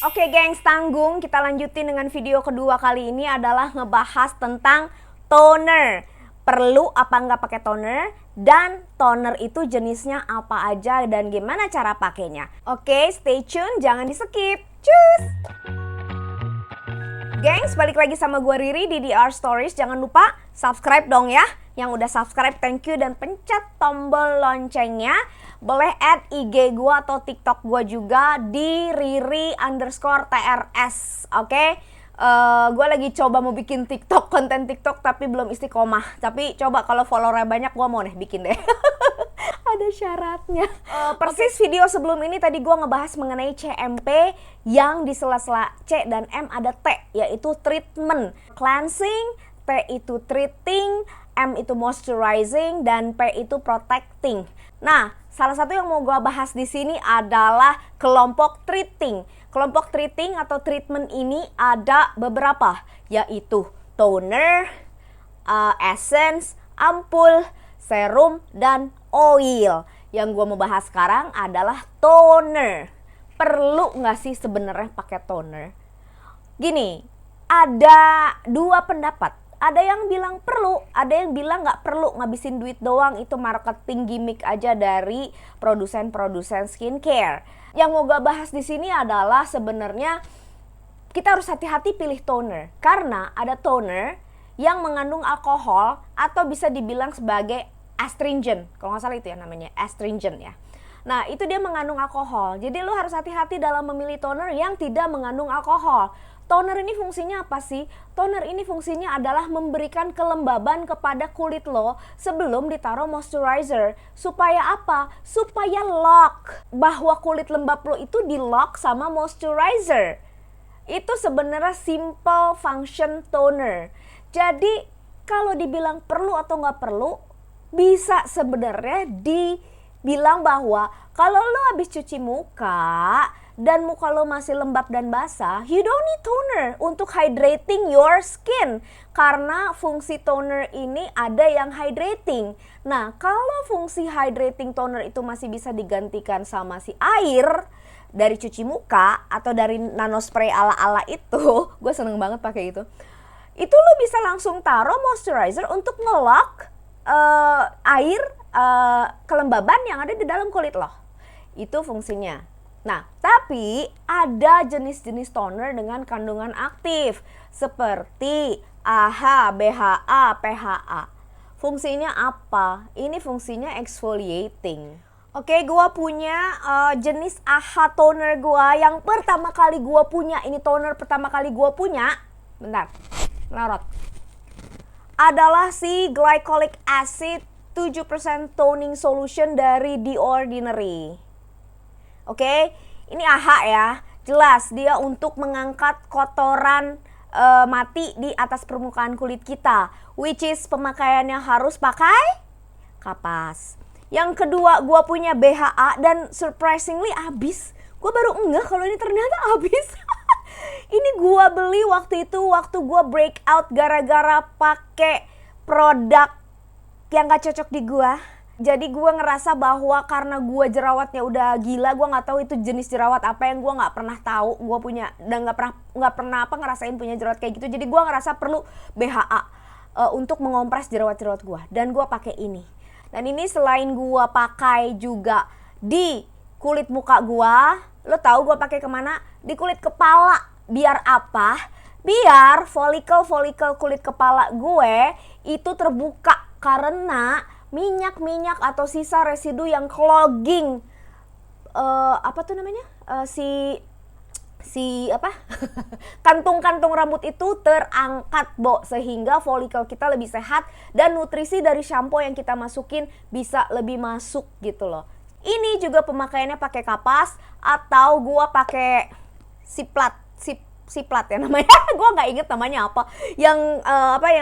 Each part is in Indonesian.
Oke gengs, tanggung kita lanjutin dengan video kedua. Kali ini adalah ngebahas tentang toner. Perlu apa nggak pakai toner, dan toner itu jenisnya apa aja dan gimana cara pakainya. Oke, stay tune, jangan di skip. Cus! Gengs, balik lagi sama gue Riri di DR Stories. Jangan lupa subscribe dong ya. Yang udah subscribe, thank you, dan pencet tombol loncengnya. Boleh add IG gue atau TikTok gue juga di Riri_TRS. Oke? Gue lagi coba mau bikin TikTok, konten TikTok, tapi belum istiqomah. Tapi coba kalau followernya banyak, gue mau bikin deh. Ada syaratnya. Persis video sebelum ini tadi gue ngebahas mengenai CMP yang di sela-sela C dan M ada T, yaitu treatment. Cleansing, T itu treating, M itu moisturizing, dan P itu protecting. Nah, salah satu yang mau gue bahas di sini adalah kelompok treating. Kelompok treating atau treatment ini ada beberapa, yaitu toner, essence, ampul, serum, dan oil. Yang gue mau bahas sekarang adalah toner. Perlu nggak sih sebenarnya pakai toner? Gini, ada dua pendapat. Ada yang bilang perlu, ada yang bilang nggak perlu, ngabisin duit doang, itu marketing gimmick aja dari produsen-produsen skincare. Yang mau gue bahas di sini adalah sebenarnya kita harus hati-hati pilih toner, karena ada toner yang mengandung alkohol atau bisa dibilang sebagai astringent, kalau nggak salah itu ya namanya, astringent ya. Nah, itu dia mengandung alkohol, jadi lo harus hati-hati dalam memilih toner yang tidak mengandung alkohol. Toner ini fungsinya apa sih? Toner ini fungsinya adalah memberikan kelembaban kepada kulit lo sebelum ditaruh moisturizer. Supaya apa? Supaya lock, bahwa kulit lembab lo itu di lock sama moisturizer. Itu sebenarnya simple function toner. Jadi kalau dibilang perlu atau nggak perlu, bisa sebenarnya dibilang bahwa kalau lo habis cuci muka dan muka lo masih lembab dan basah, you don't need toner untuk hydrating your skin. Karena fungsi toner ini ada yang hydrating. Nah, kalau fungsi hydrating toner itu masih bisa digantikan sama si air dari cuci muka atau dari nanospray ala-ala itu, gue seneng banget pakai itu. Itu lo bisa langsung taruh moisturizer untuk ngelock air kelembaban yang ada di dalam kulit lo. Itu fungsinya. Nah, tapi ada jenis-jenis toner dengan kandungan aktif seperti AHA, BHA, PHA. Fungsinya apa? Ini fungsinya exfoliating. Oke, gua punya jenis AHA toner gua yang pertama kali gua punya. Ini toner pertama kali gua punya. Bentar, melorot. Adalah si glycolic acid 7% toning solution dari The Ordinary. Oke, ini AHA ya. Jelas dia untuk mengangkat kotoran mati di atas permukaan kulit kita, which is pemakaiannya harus pakai kapas. Yang kedua, gua punya BHA dan surprisingly habis. Gua baru ngeh kalau ini ternyata habis. Ini gua beli waktu itu waktu gua breakout gara-gara pakai produk yang gak cocok di gua. Jadi gue ngerasa bahwa karena gue jerawatnya udah gila, gue nggak tahu itu jenis jerawat apa yang gue nggak pernah tahu gue punya, dan nggak pernah ngerasain punya jerawat kayak gitu. Jadi gue ngerasa perlu BHA untuk mengompres jerawat gue, dan gue pakai ini. Dan ini selain gue pakai juga di kulit muka gue, lo tahu gue pakai kemana? Di kulit kepala. Biar apa? Biar folikel kulit kepala gue itu terbuka, karena minyak atau sisa residu yang clogging kantung-kantung rambut itu terangkat, sehingga folikel kita lebih sehat dan nutrisi dari shampoo yang kita masukin bisa lebih masuk gitu loh. Ini juga pemakaiannya pakai kapas atau gua pakai siplat ya namanya. Gue nggak inget namanya apa. Yang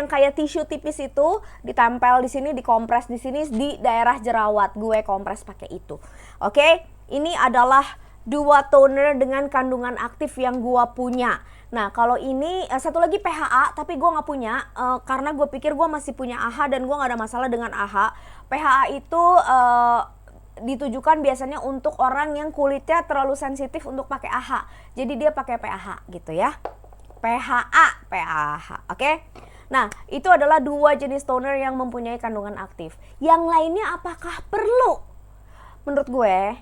kayak tisu tipis itu ditempel di sini, dikompres di sini di daerah jerawat. Gue kompres pakai itu. Oke, ini adalah dua toner dengan kandungan aktif yang gue punya. Nah, kalau ini satu lagi PHA, tapi gue nggak punya karena gue pikir gue masih punya AHA dan gue nggak ada masalah dengan AHA. PHA itu ditujukan biasanya untuk orang yang kulitnya terlalu sensitif untuk pakai AHA. Jadi dia pakai PAH gitu ya. PAH, oke? Nah, itu adalah 2 jenis toner yang mempunyai kandungan aktif. Yang lainnya apakah perlu? Menurut gue,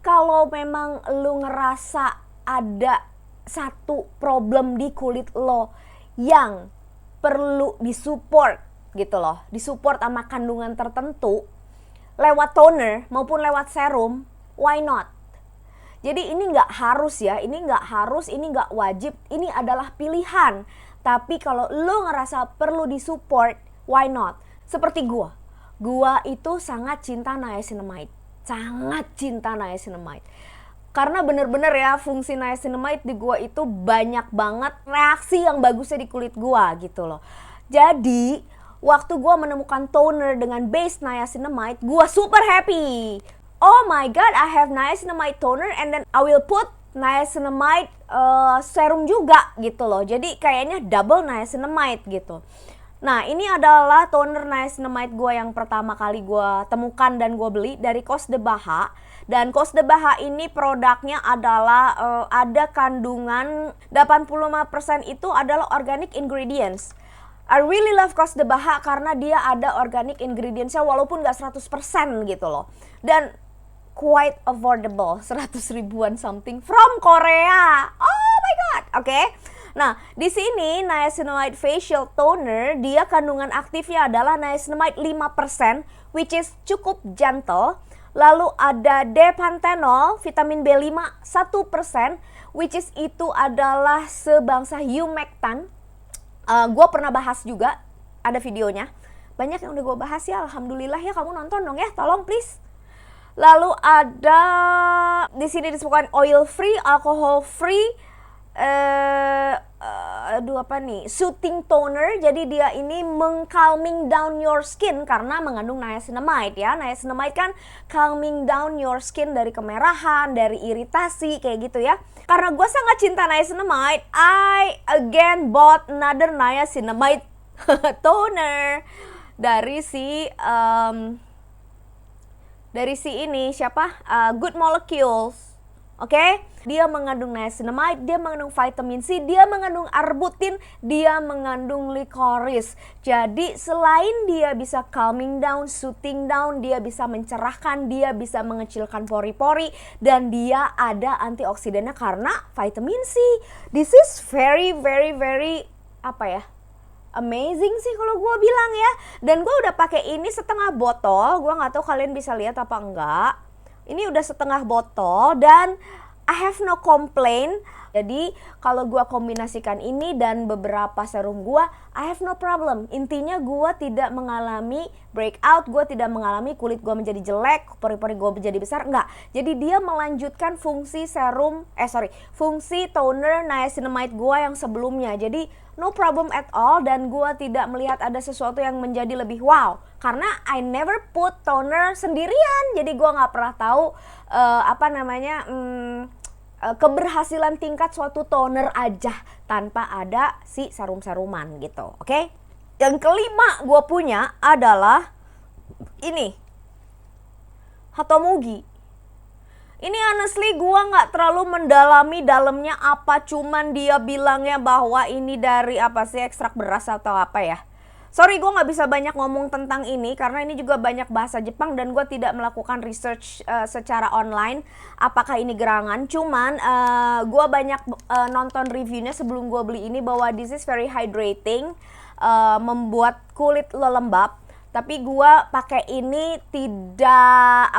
kalau memang lu ngerasa ada satu problem di kulit lo yang perlu disupport gitu loh, disupport sama kandungan tertentu lewat toner maupun lewat serum, why not? Jadi ini nggak harus ya, ini nggak wajib, ini adalah pilihan. Tapi kalau lo ngerasa perlu disupport, why not? Seperti gua itu sangat cinta niacinamide, karena bener-bener ya fungsi niacinamide di gua itu banyak banget reaksi yang bagusnya di kulit gua gitu loh. Jadi waktu gua menemukan toner dengan base niacinamide, gua super happy. Oh my god, I have niacinamide toner and then I will put niacinamide serum juga gitu loh. Jadi kayaknya double niacinamide gitu. Nah, ini adalah toner niacinamide gue yang pertama kali gue temukan dan gue beli dari Cos de Baha. Dan Cos de Baha ini produknya adalah ada kandungan 85% itu adalah organic ingredients. I really love Cos de Baha karena dia ada organic ingredientsnya walaupun gak 100% gitu loh. Dan quite affordable, 100 ribuan something from Korea. Oh my god, oke. Nah, di sini niacinamide facial toner, dia kandungan aktifnya adalah niacinamide 5%, which is cukup gentle. Lalu ada D-panthenol, vitamin B5 1%, which is itu adalah sebangsa humectant. Gue pernah bahas juga, ada videonya. Banyak yang udah gue bahas ya, alhamdulillah ya, kamu nonton dong ya, tolong please. Lalu ada di sini disebutkan oil free, alcohol free, soothing toner. Jadi dia ini calming down your skin karena mengandung niacinamide ya. Niacinamide kan calming down your skin dari kemerahan, dari iritasi kayak gitu ya. Karena gue sangat cinta niacinamide, I again bought another niacinamide toner dari si ini siapa? Good Molecules. Oke? Dia mengandung niacinamide, dia mengandung vitamin C, dia mengandung arbutin, dia mengandung licorice. Jadi selain dia bisa calming down, soothing down, dia bisa mencerahkan, dia bisa mengecilkan pori-pori, dan dia ada antioksidannya karena vitamin C. This is very amazing sih kalau gue bilang ya. Dan gue udah pakai ini setengah botol. Gue nggak tahu kalian bisa lihat apa enggak. Ini udah setengah botol dan I have no complaint. Jadi kalau gue kombinasikan ini dan beberapa serum gue, I have no problem. Intinya gue tidak mengalami breakout, gue tidak mengalami kulit gue menjadi jelek, pori-pori gue menjadi besar, enggak. Jadi dia melanjutkan fungsi fungsi toner niacinamide gue yang sebelumnya. Jadi no problem at all, dan gue tidak melihat ada sesuatu yang menjadi lebih wow. Karena I never put toner sendirian, jadi gue nggak pernah tahu keberhasilan tingkat suatu toner aja tanpa ada si serum-seruman gitu, oke? Yang kelima gue punya adalah ini, Hatomugi. Ini honestly gue gak terlalu mendalami dalamnya apa, cuman dia bilangnya bahwa ini dari ekstrak beras atau apa ya. Sorry, gue gak bisa banyak ngomong tentang ini karena ini juga banyak bahasa Jepang dan gue tidak melakukan research secara online apakah ini gerangan. Cuman gue banyak nonton reviewnya sebelum gue beli ini bahwa this is very hydrating, membuat kulit lo lembab. Tapi gue pakai ini tidak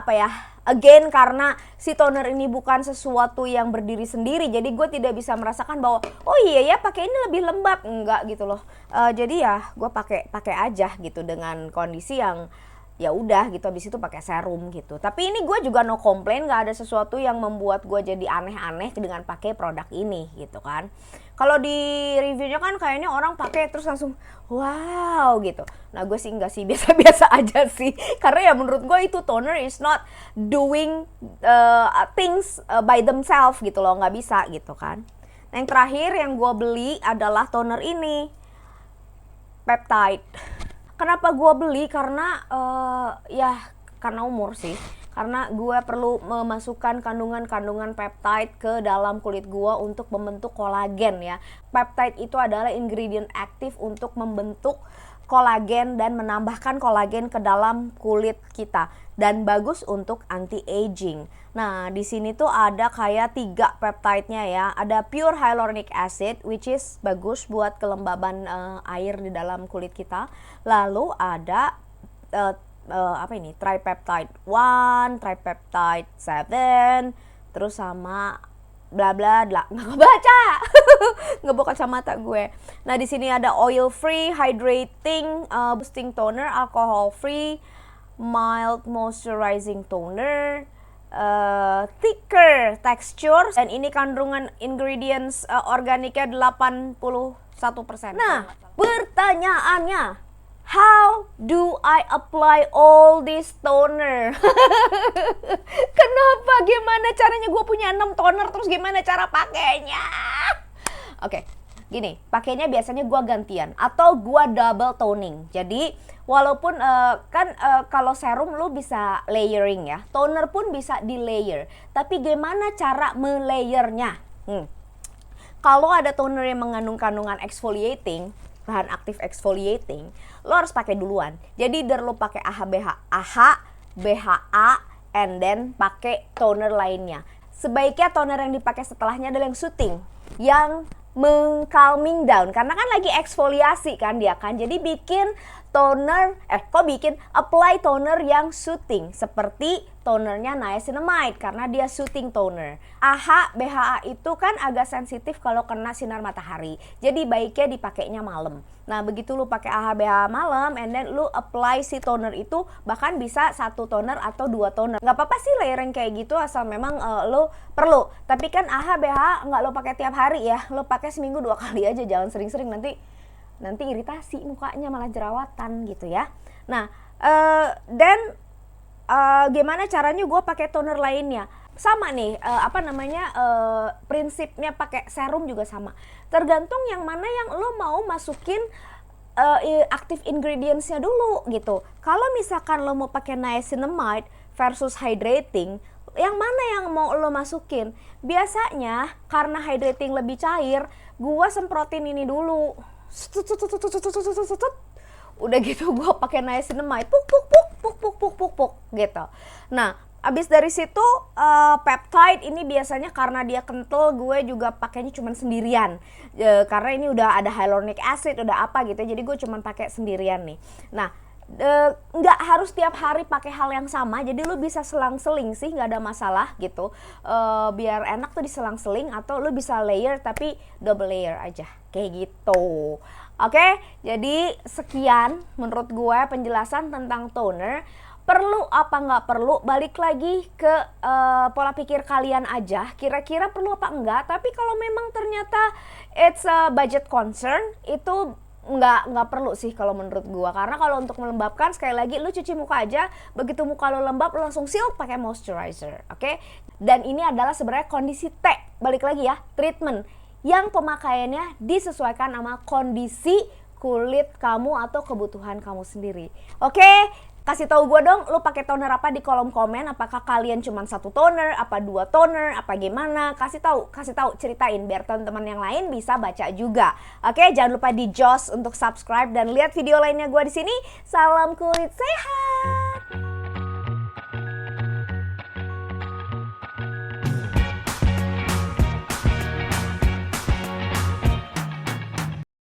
again karena si toner ini bukan sesuatu yang berdiri sendiri, jadi gue tidak bisa merasakan bahwa oh iya ya pakai ini lebih lembab, enggak gitu loh. Jadi ya gue pakai aja gitu dengan kondisi yang ya udah gitu, habis itu pakai serum gitu. Tapi ini gue juga no complain, nggak ada sesuatu yang membuat gue jadi aneh-aneh dengan pakai produk ini gitu kan. Kalau di reviewnya kan kayaknya orang pakai terus langsung wow gitu. Nah gue sih enggak sih, biasa-biasa aja sih. Karena ya menurut gue itu toner is not doing things by themselves gitu loh, nggak bisa gitu kan. Nah, yang terakhir yang gue beli adalah toner ini, peptide. Kenapa gue beli? Karena ya karena umur sih. Karena gue perlu memasukkan kandungan-kandungan peptide ke dalam kulit gue untuk membentuk kolagen ya. Peptide itu adalah ingredient aktif untuk membentuk kolagen dan menambahkan kolagen ke dalam kulit kita. Dan bagus untuk anti-aging. Nah, di sini tuh ada kayak 3 peptide-nya ya. Ada pure hyaluronic acid, which is bagus buat kelembaban air di dalam kulit kita. Lalu ada tripeptide 1, tripeptide 7, terus sama bla bla bla, nggak baca, nggak buka kacamata gue. Nah, di sini ada oil free, hydrating, boosting toner, alcohol free, mild moisturizing toner, thicker texture, dan ini kandungan ingredients organiknya 81%. Nah, pertanyaannya, how do I apply all this toner? Kenapa? Gimana caranya? Gue punya 6 toner, terus gimana cara pakainya? Oke, gini, pakainya biasanya gue gantian atau gue double toning. Jadi walaupun kalau serum lu bisa layering ya, toner pun bisa di layer. Tapi gimana cara melayernya? Kalau ada toner yang mengandung kandungan exfoliating, bahan aktif exfoliating, lo harus pakai duluan. Jadi lo pakai AHA, BHA, and then pakai toner lainnya. Sebaiknya toner yang dipakai setelahnya adalah yang soothing, yang calming down, karena kan lagi eksfoliasi kan dia kan. Jadi bikin toner, apply toner yang soothing seperti tonernya niacinamide karena dia soothing toner. AHA, BHA itu kan agak sensitif kalau kena sinar matahari. Jadi baiknya dipakainya malam. Nah, begitu lu pakai AHA, BHA malam, and then lu apply si toner itu, bahkan bisa 1 toner atau 2 toner. Nggak apa-apa sih layering kayak gitu asal memang lu perlu. Tapi kan AHA, BHA nggak lu pakai tiap hari ya. Lu pakai seminggu 2 kali aja, jangan sering-sering, nanti iritasi mukanya, malah jerawatan gitu ya. Nah, gimana caranya gue pakai toner lainnya? Sama nih, prinsipnya pakai serum juga sama. Tergantung yang mana yang lo mau masukin active ingredients-nya dulu gitu. Kalau misalkan lo mau pakai niacinamide versus hydrating, yang mana yang mau lo masukin? Biasanya karena hydrating lebih cair, gue semprotin ini dulu. Udah gitu gue pakai niacinamide, puk gitu. Nah, abis dari situ peptide ini biasanya karena dia kental, gue juga pakainya cuma sendirian. Karena ini udah ada hyaluronic acid, udah apa gitu. Jadi gue cuma pakai sendirian nih. Nah, nggak harus tiap hari pakai hal yang sama. Jadi lu bisa selang-seling sih, nggak ada masalah gitu. Biar enak tuh diselang-seling, atau lu bisa layer tapi double layer aja kayak gitu. Oke, jadi sekian menurut gue penjelasan tentang toner. Perlu apa nggak perlu, balik lagi ke pola pikir kalian aja, kira-kira perlu apa enggak. Tapi kalau memang ternyata it's a budget concern, itu nggak perlu sih kalau menurut gua. Karena kalau untuk melembabkan, sekali lagi lu cuci muka aja, begitu muka lu lembab lu langsung seal pakai moisturizer, oke? Dan ini adalah sebenarnya kondisi T, balik lagi ya, treatment yang pemakaiannya disesuaikan sama kondisi kulit kamu atau kebutuhan kamu sendiri, oke? Kasih tahu gue dong, lu pakai toner apa di kolom komen. Apakah kalian cuma 1 toner, apa 2 toner, apa gimana? Kasih tahu, ceritain biar teman-teman yang lain bisa baca juga. Oke, jangan lupa di joss untuk subscribe dan lihat video lainnya gue di sini. Salam kulit sehat.